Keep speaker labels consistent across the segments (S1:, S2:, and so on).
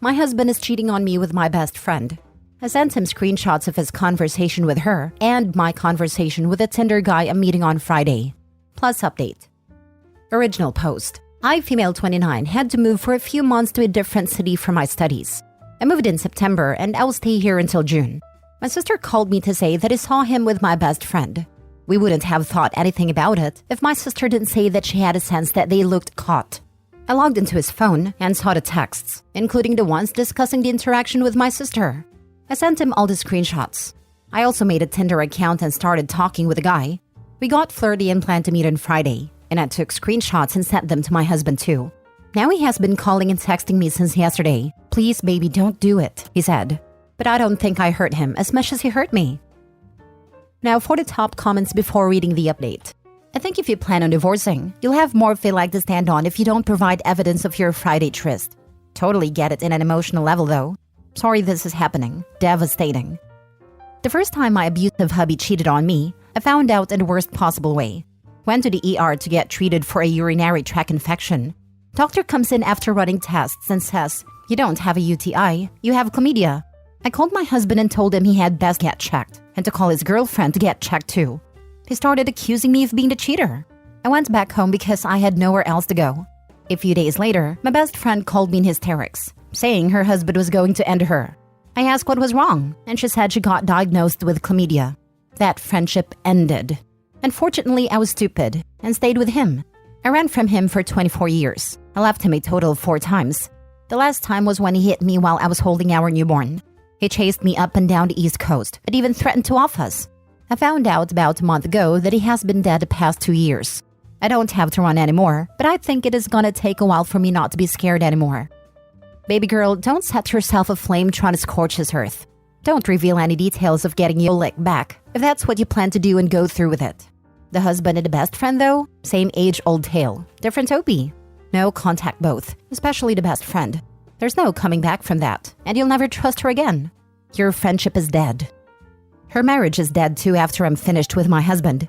S1: My husband is cheating on me with my best friend. I sent him screenshots of his conversation with her and my conversation with a Tinder guy I'm meeting on Friday. Plus update. Original post. I, female 29, had to move for a few months to a different city for my studies. I moved in September and I'll stay here until June. My sister called me to say that I saw him with my best friend. We wouldn't have thought anything about it if my sister didn't say that she had a sense that they looked caught. I logged into his phone and saw the texts, including the ones discussing the interaction with my sister. I sent him all the screenshots. I also made a Tinder account and started talking with the guy. We got flirty and planned to meet on Friday, and I took screenshots and sent them to my husband too. Now he has been calling and texting me since yesterday. "Please, baby, don't do it," he said. But I don't think I hurt him as much as he hurt me. Now for the top comments before reading the update. I think if you plan on divorcing, you'll have more of a leg to stand on if you don't provide evidence of your Friday tryst. Totally get it in an emotional level though. Sorry this is happening. Devastating. The first time my abusive hubby cheated on me, I found out in the worst possible way. Went to the ER to get treated for a urinary tract infection. Doctor comes in after running tests and says, "You don't have a UTI, you have chlamydia." I called my husband and told him he had best get checked, and to call his girlfriend to get checked too. He started accusing me of being the cheater. I went back home because I had nowhere else to go. A few days later, my best friend called me in hysterics, saying her husband was going to end her. I asked what was wrong, and she said she got diagnosed with chlamydia. That friendship ended. Unfortunately, I was stupid and stayed with him. I ran from him for 24 years. I left him a total of 4 times. The last time was when he hit me while I was holding our newborn. He chased me up and down the East Coast, and even threatened to off us. I found out about a month ago that he has been dead the past 2 years. I don't have to run anymore, but I think it is gonna take a while for me not to be scared anymore. Baby girl, don't set yourself aflame trying to scorch his earth. Don't reveal any details of getting your lick back, if that's what you plan to do and go through with it. The husband and the best friend though? Same age-old tale. Different OP. No, contact both, especially the best friend. There's no coming back from that, and you'll never trust her again. Your friendship is dead. Her marriage is dead too after I'm finished with my husband.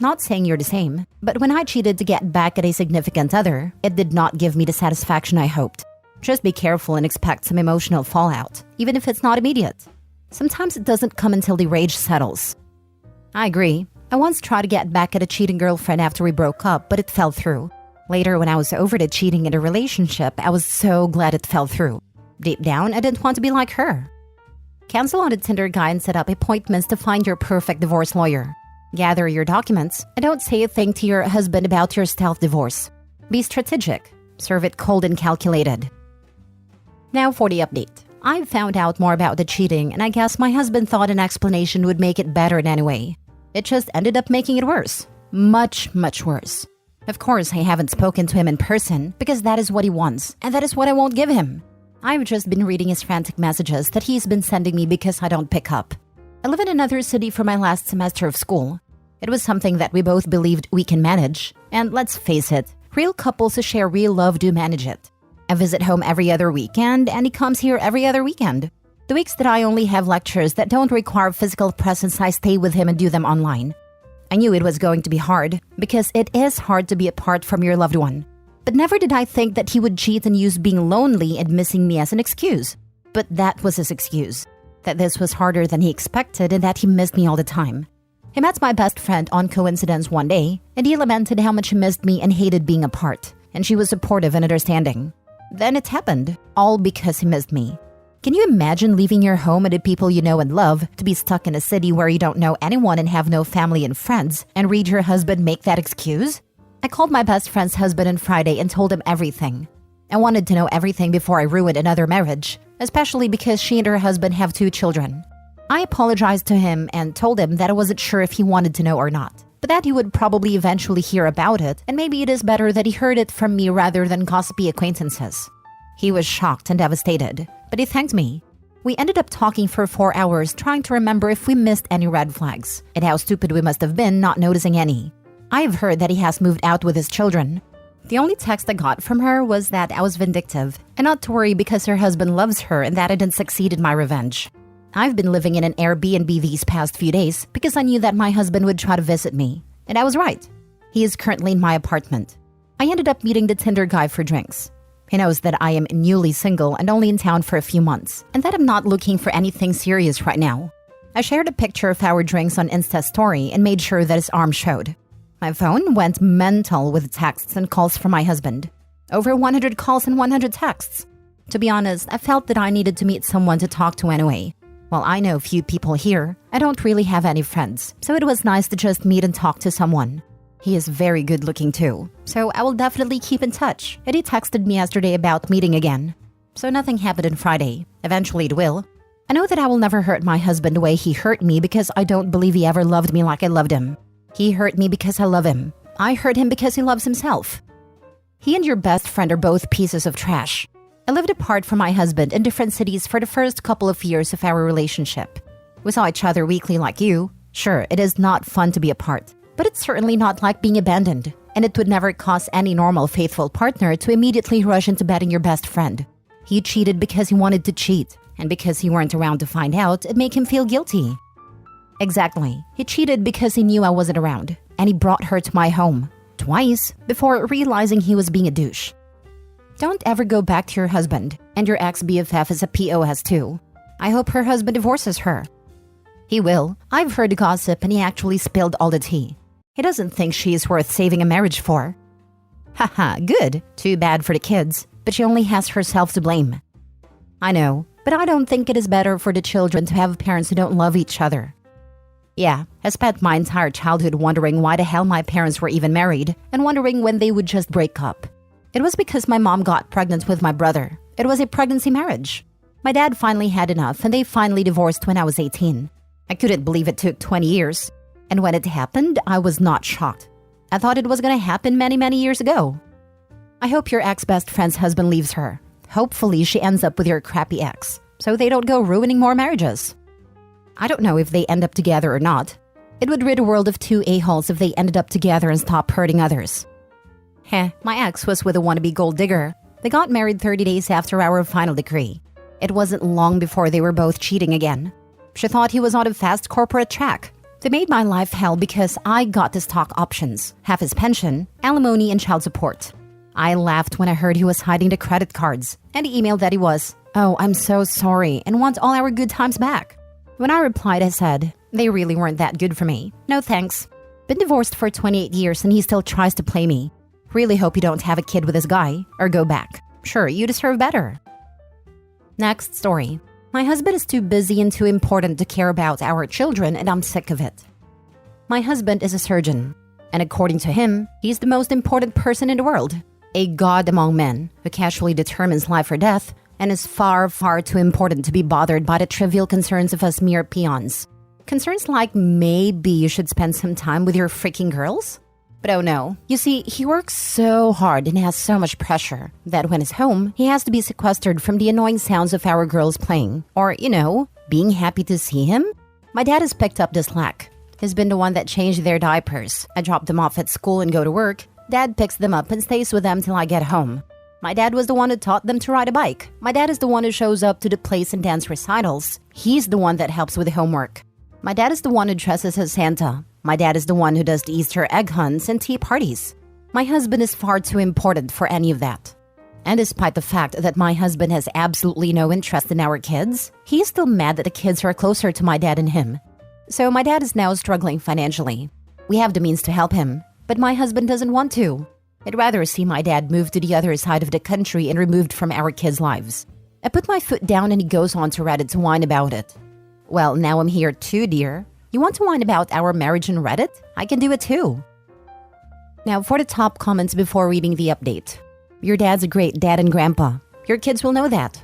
S1: Not saying you're the same, but when I cheated to get back at a significant other, it did not give me the satisfaction I hoped. Just be careful and expect some emotional fallout, even if it's not immediate. Sometimes it doesn't come until the rage settles. I agree. I once tried to get back at a cheating girlfriend after we broke up, but it fell through. Later, when I was over the cheating in a relationship, I was so glad it fell through. Deep down, I didn't want to be like her. Cancel on a Tinder guy and set up appointments to find your perfect divorce lawyer. Gather your documents and don't say a thing to your husband about your stealth divorce. Be strategic. Serve it cold and calculated. Now for the update. I found out more about the cheating and I guess my husband thought an explanation would make it better in any way. It just ended up making it worse. Much, much worse. Of course, I haven't spoken to him in person because that is what he wants and that is what I won't give him. I've just been reading his frantic messages that he's been sending me because I don't pick up. I live in another city for my last semester of school. It was something that we both believed we can manage. And let's face it, real couples who share real love do manage it. I visit home every other weekend and he comes here every other weekend. The weeks that I only have lectures that don't require physical presence, I stay with him and do them online. I knew it was going to be hard because it is hard to be apart from your loved one. But never did I think that he would cheat and use being lonely and missing me as an excuse. But that was his excuse. That this was harder than he expected and that he missed me all the time. He met my best friend on coincidence one day, and he lamented how much he missed me and hated being apart. And she was supportive and understanding. Then it happened, all because he missed me. Can you imagine leaving your home and the people you know and love to be stuck in a city where you don't know anyone and have no family and friends and read your husband make that excuse? I called my best friend's husband on Friday and told him everything. I wanted to know everything before I ruined another marriage, especially because she and her husband have 2 children. I apologized to him and told him that I wasn't sure if he wanted to know or not, but that he would probably eventually hear about it, and maybe it is better that he heard it from me rather than gossipy acquaintances. He was shocked and devastated, but he thanked me. We ended up talking for 4 hours trying to remember if we missed any red flags, and how stupid we must have been not noticing any. I've heard that he has moved out with his children. The only text I got from her was that I was vindictive, and not to worry because her husband loves her and that I didn't succeed in my revenge. I've been living in an Airbnb these past few days because I knew that my husband would try to visit me, and I was right. He is currently in my apartment. I ended up meeting the Tinder guy for drinks. He knows that I am newly single and only in town for a few months, and that I'm not looking for anything serious right now. I shared a picture of our drinks on Insta story and made sure that his arm showed. My phone went mental with texts and calls from my husband. Over 100 calls and 100 texts. To be honest, I felt that I needed to meet someone to talk to anyway. While I know few people here, I don't really have any friends, so it was nice to just meet and talk to someone. He is very good looking too, so I will definitely keep in touch. And he texted me yesterday about meeting again. So nothing happened on Friday. Eventually it will. I know that I will never hurt my husband the way he hurt me because I don't believe he ever loved me like I loved him. He hurt me because I love him. I hurt him because he loves himself. He and your best friend are both pieces of trash. I lived apart from my husband in different cities for the first couple of years of our relationship. We saw each other weekly like you. Sure, it is not fun to be apart, but it's certainly not like being abandoned. And it would never cause any normal, faithful partner to immediately rush into betting your best friend. He cheated because he wanted to cheat, and because he weren't around to find out, it made him feel guilty. Exactly. He cheated because he knew I wasn't around, and he brought her to my home. Twice, before realizing he was being a douche. Don't ever go back to your husband, and your ex-BFF is a POS too. I hope her husband divorces her. He will. I've heard gossip and he actually spilled all the tea. He doesn't think she is worth saving a marriage for. Haha, good. Too bad for the kids, but she only has herself to blame. I know, but I don't think it is better for the children to have parents who don't love each other. Yeah, I spent my entire childhood wondering why the hell my parents were even married and wondering when they would just break up. It was because my mom got pregnant with my brother. It was a pregnancy marriage. My dad finally had enough and they finally divorced when I was 18. I couldn't believe it took 20 years. And when it happened, I was not shocked. I thought it was gonna happen many years ago. I hope your ex-best friend's husband leaves her. Hopefully she ends up with your crappy ex, so they don't go ruining more marriages. I don't know if they end up together or not. It would rid the world of two a-holes if they ended up together and stopped hurting others. My ex was with a wannabe gold digger. They got married 30 days after our final decree. It wasn't long before they were both cheating again. She thought he was on a fast corporate track. They made my life hell because I got the stock options, half his pension, alimony, and child support. I laughed when I heard he was hiding the credit cards, and he emailed that he was, "Oh, I'm so sorry and want all our good times back." When I replied, I said, "They really weren't that good for me. No thanks. Been divorced for 28 years and he still tries to play me. Really hope you don't have a kid with this guy, or go back. Sure, you deserve better." Next story. My husband is too busy and too important to care about our children, and I'm sick of it. My husband is a surgeon, and according to him, he's the most important person in the world. A god among men who casually determines life or death, and is far too important to be bothered by the trivial concerns of us mere peons. Concerns like maybe you should spend some time with your freaking girls? But oh no, you see, he works so hard and has so much pressure that when he's home, he has to be sequestered from the annoying sounds of our girls playing. Or, being happy to see him? My dad has picked up the slack. He's been the one that changed their diapers. I drop them off at school and go to work. Dad picks them up and stays with them till I get home. My dad was the one who taught them to ride a bike. My dad is the one who shows up to the plays and dance recitals. He's the one that helps with the homework. My dad is the one who dresses as Santa. My dad is the one who does the Easter egg hunts and tea parties. My husband is far too important for any of that. And despite the fact that my husband has absolutely no interest in our kids, he's still mad that the kids are closer to my dad and him. So my dad is now struggling financially. We have the means to help him, but my husband doesn't want to. I'd rather see my dad move to the other side of the country and removed from our kids' lives. I put my foot down and he goes on to Reddit to whine about it. Well, now I'm here too, dear. You want to whine about our marriage on Reddit? I can do it too. Now for the top comments before reading the update. Your dad's a great dad and grandpa. Your kids will know that.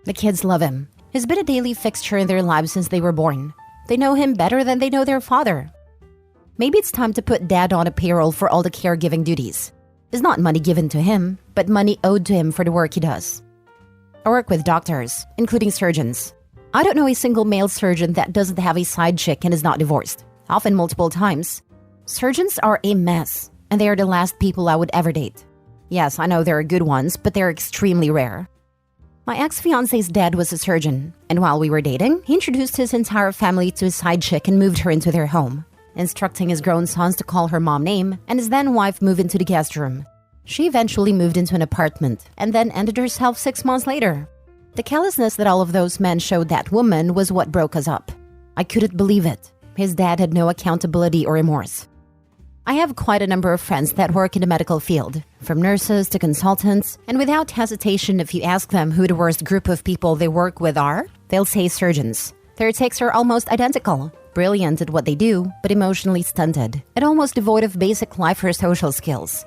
S1: The kids love him. He's been a daily fixture in their lives since they were born. They know him better than they know their father. Maybe it's time to put dad on a payroll for all the caregiving duties. It's not money given to him, but money owed to him for the work he does. I work with doctors, including surgeons. I don't know a single male surgeon that doesn't have a side chick and is not divorced, often multiple times. Surgeons are a mess, and they are the last people I would ever date. Yes, I know there are good ones, but they're extremely rare. My ex-fiance's dad was a surgeon, and while we were dating, he introduced his entire family to his side chick and moved her into their home, instructing his grown sons to call her mom name and his then wife move into the guest room. She eventually moved into an apartment and then ended herself 6 months later. The callousness that all of those men showed that woman was what broke us up. I couldn't believe it. His dad had no accountability or remorse. I have quite a number of friends that work in the medical field, from nurses to consultants, and without hesitation, if you ask them who the worst group of people they work with are, they'll say surgeons. Their takes are almost identical. Brilliant at what they do, but emotionally stunted, and almost devoid of basic life or social skills.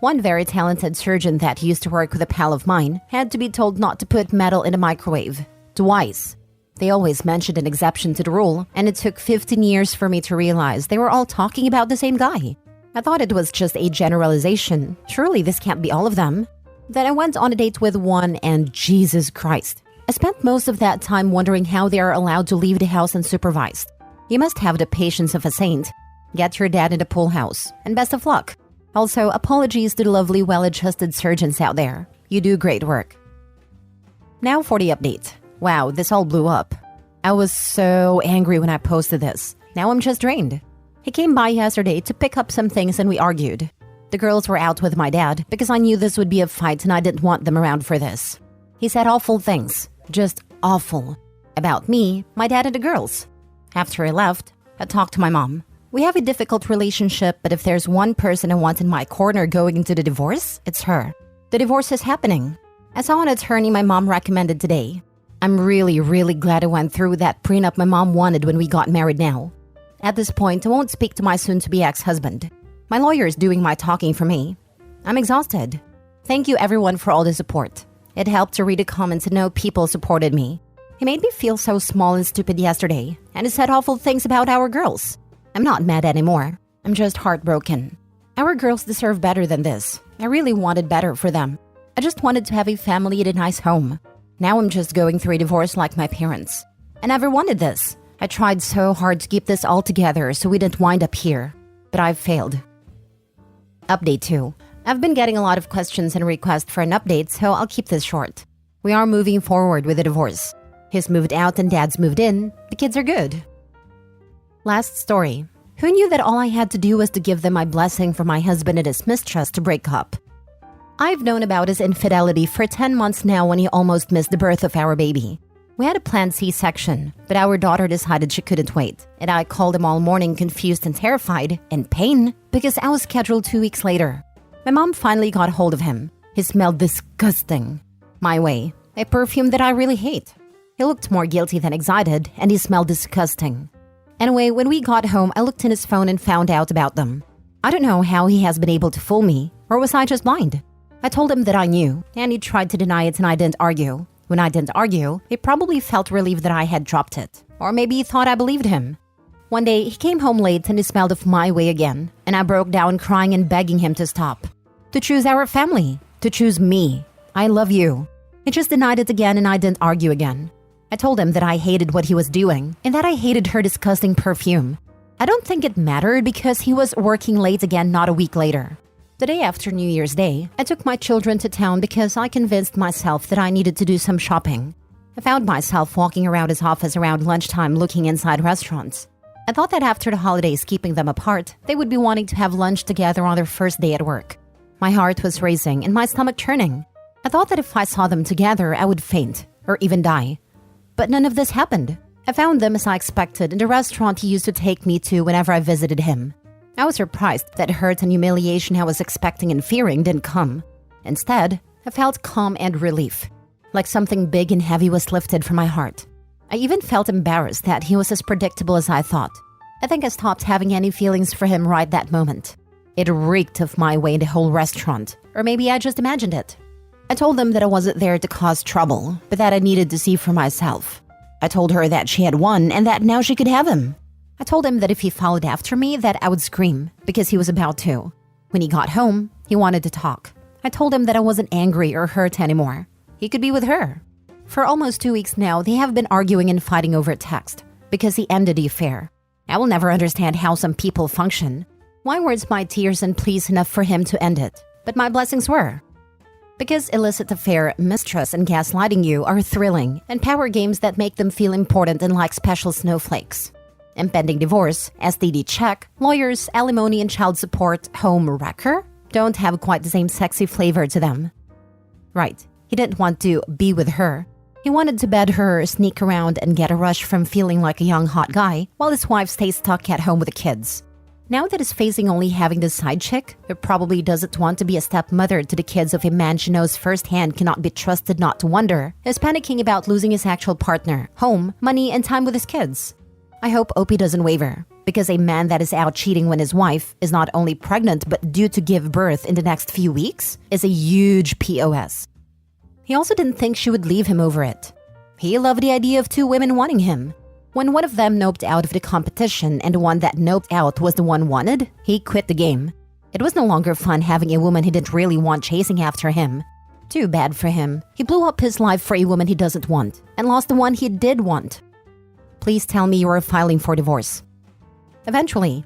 S1: One very talented surgeon that used to work with a pal of mine had to be told not to put metal in a microwave. Twice. They always mentioned an exception to the rule, and it took 15 years for me to realize they were all talking about the same guy. I thought it was just a generalization. Surely this can't be all of them. Then I went on a date with one, and Jesus Christ. I spent most of that time wondering how they are allowed to leave the house unsupervised. You must have the patience of a saint. Get your dad in the pool house, and best of luck. Also, apologies to the lovely, well-adjusted surgeons out there. You do great work. Now for the update. Wow, this all blew up. I was so angry when I posted this. Now I'm just drained. He came by yesterday to pick up some things and we argued. The girls were out with my dad because I knew this would be a fight and I didn't want them around for this. He said awful things. Just awful. About me, my dad and the girls. After he left, I talked to my mom. We have a difficult relationship, but if there's one person I want in my corner going into the divorce, it's her. The divorce is happening. I saw an attorney my mom recommended today. I'm really glad I went through that prenup my mom wanted when we got married now. At this point, I won't speak to my soon-to-be ex-husband. My lawyer is doing my talking for me. I'm exhausted. Thank you everyone for all the support. It helped to read the comments and know people supported me. He made me feel so small and stupid yesterday, and he said awful things about our girls. I'm not mad anymore. I'm just heartbroken. Our girls deserve better than this. I really wanted better for them. I just wanted to have a family and a nice home. Now I'm just going through a divorce like my parents. I never wanted this. I tried so hard to keep this all together so we didn't wind up here. But I've failed. Update 2. I've been getting a lot of questions and requests for an update, so I'll keep this short. We are moving forward with the divorce. He's moved out and dad's moved in. The kids are good. Last story. Who knew that all I had to do was to give them my blessing for my husband and his mistress to break up? I've known about his infidelity for 10 months now when he almost missed the birth of our baby. We had a planned C-section, but our daughter decided she couldn't wait, and I called him all morning confused and terrified, in pain, because I was scheduled 2 weeks later. My mom finally got hold of him. He smelled disgusting. My way, a perfume that I really hate. He looked more guilty than excited, and he smelled disgusting. Anyway, when we got home, I looked in his phone and found out about them. I don't know how he has been able to fool me, or was I just blind? I told him that I knew, and he tried to deny it and I didn't argue. When I didn't argue, he probably felt relieved that I had dropped it. Or maybe he thought I believed him. One day, he came home late and he smelled of my way again, and I broke down crying and begging him to stop. To choose our family. To choose me. I love you. He just denied it again and I didn't argue again. I told him that I hated what he was doing and that I hated her disgusting perfume. I don't think it mattered because he was working late again not a week later. The day after New Year's Day, I took my children to town because I convinced myself that I needed to do some shopping. I found myself walking around his office around lunchtime looking inside restaurants. I thought that after the holidays keeping them apart, they would be wanting to have lunch together on their first day at work. My heart was racing and my stomach churning. I thought that if I saw them together, I would faint or even die. But none of this happened. I found them as I expected in the restaurant he used to take me to whenever I visited him. I was surprised that hurt and humiliation I was expecting and fearing didn't come. Instead, I felt calm and relief, like something big and heavy was lifted from my heart. I even felt embarrassed that he was as predictable as I thought. I think I stopped having any feelings for him right that moment. It reeked of my way in the whole restaurant, or maybe I just imagined it. I told them that I wasn't there to cause trouble, but that I needed to see for myself. I told her that she had won and that now she could have him. I told him that if he followed after me, that I would scream, because he was about to. When he got home, he wanted to talk. I told him that I wasn't angry or hurt anymore. He could be with her. For almost 2 weeks now, they have been arguing and fighting over text, because he ended the affair. I will never understand how some people function. Why weren't my tears and pleas enough for him to end it? But my blessings were. Because illicit affair, mistress, and gaslighting you are thrilling and power games that make them feel important and like special snowflakes. Impending divorce, STD check, lawyers, alimony and child support, home wrecker? don't have quite the same sexy flavor to them. Right, he didn't want to be with her. He wanted to bed her, sneak around, and get a rush from feeling like a young hot guy while his wife stays stuck at home with the kids. Now that he's facing only having the side chick, who probably doesn't want to be a stepmother to the kids of a man she knows firsthand cannot be trusted not to wonder, is panicking about losing his actual partner, home, money, and time with his kids. I hope Opie doesn't waver, because a man that is out cheating when his wife is not only pregnant but due to give birth in the next few weeks is a huge POS. He also didn't think she would leave him over it. He loved the idea of two women wanting him. When one of them noped out of the competition and the one that noped out was the one wanted, he quit the game. It was no longer fun having a woman he didn't really want chasing after him. Too bad for him. He blew up his life for a woman he doesn't want and lost the one he did want. Please tell me you are filing for divorce. Eventually,